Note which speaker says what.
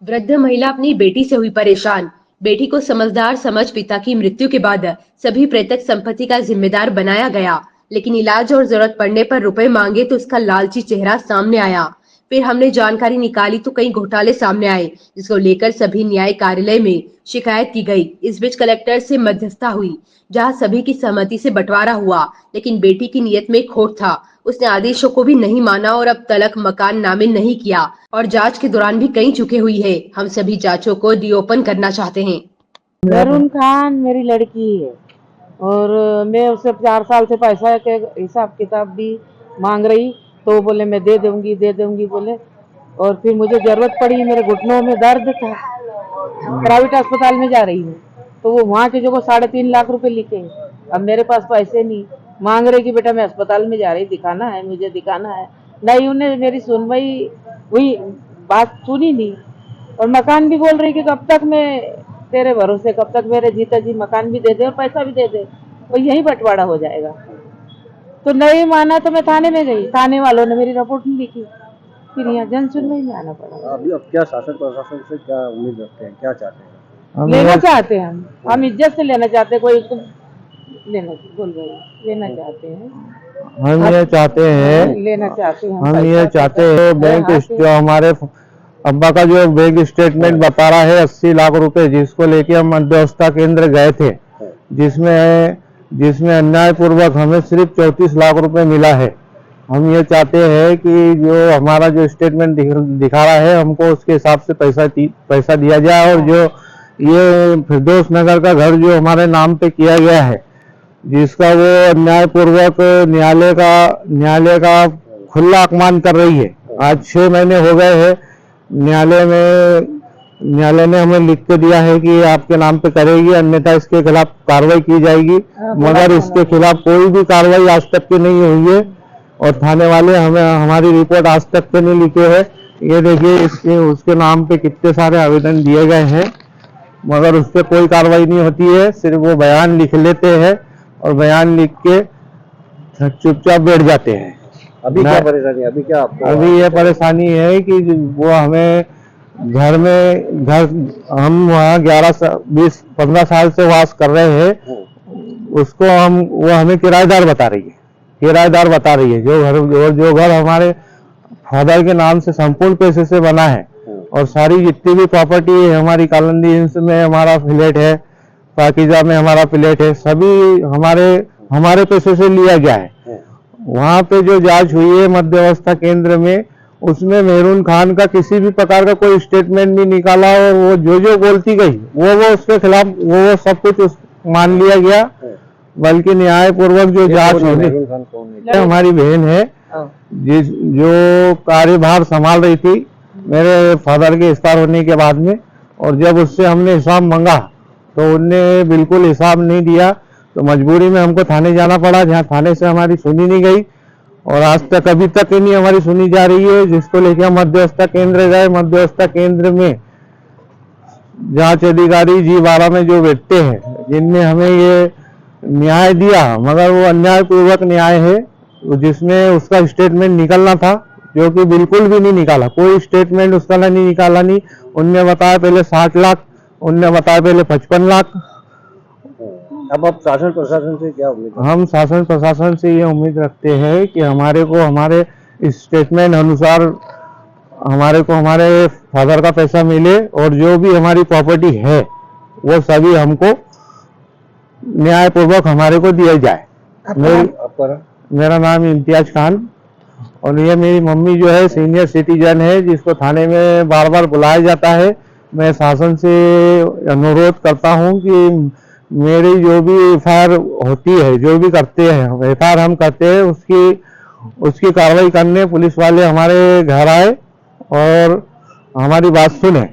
Speaker 1: वृद्ध महिला अपनी बेटी से हुई परेशान। बेटी को समझदार समझ पिता की मृत्यु के बाद सभी प्रत्यक्ष संपत्ति का जिम्मेदार बनाया गया, लेकिन इलाज और जरूरत पड़ने पर रुपए मांगे तो उसका लालची चेहरा सामने आया। फिर हमने जानकारी निकाली तो कई घोटाले सामने आए, जिसको लेकर सभी न्याय कार्यालय में शिकायत की गई। इस बीच कलेक्टर से मध्यस्थता हुई, जहां सभी की सहमति से बंटवारा हुआ, लेकिन बेटी की नीयत में खोट था। उसने आदेशों को भी नहीं माना और अब तलक मकान नामिल नहीं किया और जांच के दौरान भी कहीं चुके हुई है। हम सभी जांचों को रीओपन करना चाहते हैं।
Speaker 2: मेरून खान मेरी लड़की है और मैं उससे 4 साल से पैसा के हिसाब किताब भी मांग रही, तो वो बोले मैं दे दूंगी बोले। और फिर मुझे जरूरत पड़ी, मेरे घुटनों में दर्द था, प्राइवेट अस्पताल में जा रही हूँ, तो वो वहाँ के जो को 3.5 लाख रुपए लिखे। अब मेरे पास पैसे नहीं, मांग रहे कि बेटा मैं अस्पताल में जा रही, दिखाना है, मुझे दिखाना है। नहीं, उन्हें मेरी सुनवाई हुई, बात सुनी नहीं। और मकान भी बोल रही कि कब तक मैं तेरे भरोसे, कब तक मेरे जीता जी मकान भी दे दे और पैसा भी दे दे, और यही बंटवारा हो जाएगा। तो नहीं माना तो मैं थाने में गई, थाने वालों ने मेरी रिपोर्ट नहीं लिखी, फिर यहाँ जन सुनवाई में आना पड़ा।
Speaker 3: अभी अब क्या शासन प्रशासन से क्या उम्मीद रखते हैं, क्या चाहते हैं?
Speaker 2: लेना चाहते हैं, हम इज्जत से लेना चाहते हैं, कोई लेना बोल रहे लेना चाहते हैं,
Speaker 4: हम ये चाहते हैं,
Speaker 2: लेना चाहते हैं,
Speaker 4: हम ये चाहते हैं बैंक जो हमारे अब्बा का जो बैंक स्टेटमेंट बता रहा है 80 लाख रुपए, जिसको लेके हम मध्यवस्थता केंद्र गए थे, जिसमें अन्यायपूर्वक हमें सिर्फ 34 लाख रुपए मिला है। हम ये चाहते हैं कि जो हमारा जो स्टेटमेंट दिखा रहा है, हमको उसके हिसाब से पैसा दिया जाए। और जो ये फिरदौस नगर का घर जो हमारे नाम पे किया गया है, जिसका वो अन्यायपूर्वक न्यायालय का खुला अपमान कर रही है। आज 6 महीने हो गए हैं, न्यायालय ने हमें लिख के दिया है कि आपके नाम पे करेगी, अन्यथा इसके खिलाफ कार्रवाई की जाएगी, मगर इसके खिलाफ कोई भी कार्रवाई आज तक की नहीं हुई है। और थाने वाले हमें हमारी रिपोर्ट आज तक के नहीं लिखे है। ये देखिए उसके नाम पे कितने सारे आवेदन दिए गए हैं, मगर उस पर कोई कार्रवाई नहीं होती है। सिर्फ वो बयान लिख लेते हैं और बयान लिख के चुपचाप बैठ जाते हैं।
Speaker 3: अभी क्या परेशानी है? अभी क्या आपको?
Speaker 4: अभी ये परेशानी है कि वो हमें हम वहाँ 15 साल से वास कर रहे हैं, वो हमें किराएदार बता रही है। जो घर हमारे फादर के नाम से संपूर्ण पैसे से बना है, और सारी जितनी भी प्रॉपर्टी है हमारी कालंदी हिल्स में हमारा फ्लैट है, पाकीजा में हमारा फ्लैट है, सभी हमारे पैसे से लिया गया है। वहाँ पे जो जांच हुई है मध्यवस्था केंद्र में, उसमें मेरून खान का किसी भी प्रकार का कोई स्टेटमेंट नहीं निकाला, और वो जो बोलती गई वो उसके खिलाफ वो सब कुछ मान लिया गया। बल्कि न्यायपूर्वक जो जांच हुई, हमारी बहन है जो कार्यभार संभाल रही थी मेरे फादर के एक्सपायर होने के बाद में, और जब उससे हमने हिसाब मांगा तो उनने बिल्कुल हिसाब नहीं दिया। तो मजबूरी में हमको थाने जाना पड़ा, जहाँ थाने से हमारी सुनी नहीं गई, और आज तक अभी तक ही नहीं हमारी सुनी जा रही है। जिसको लेकर हम मध्यवस्था केंद्र गए, मध्यवस्था केंद्र में जांच अधिकारी G12 में जो बैठते हैं, जिनने हमें ये न्याय दिया, मगर वो अन्यायपूर्वक न्याय है, जिसमें उसका स्टेटमेंट निकलना था, जो कि बिल्कुल भी नहीं निकाला। कोई स्टेटमेंट उसका नहीं निकाला। उनने बताया पहले 60 लाख, उनने बताया पहले 55 लाख।
Speaker 3: अब आप शासन प्रशासन से क्या उम्मीद?
Speaker 4: हम शासन प्रशासन से ये उम्मीद रखते हैं कि हमारे को हमारे स्टेटमेंट अनुसार हमारे फादर का पैसा मिले, और जो भी हमारी प्रॉपर्टी है वो सभी हमको न्यायपूर्वक हमारे को दिया जाए। मेरा नाम इम्तियाज खान, और ये मेरी मम्मी जो है सीनियर सिटीजन है, जिसको थाने में बार बार बुलाया जाता है। मैं शासन से अनुरोध करता हूं कि मेरी जो भी FIR होती है, जो भी करते हैं FIR हम करते हैं, उसकी कार्रवाई करने पुलिस वाले हमारे घर आए और हमारी बात सुने।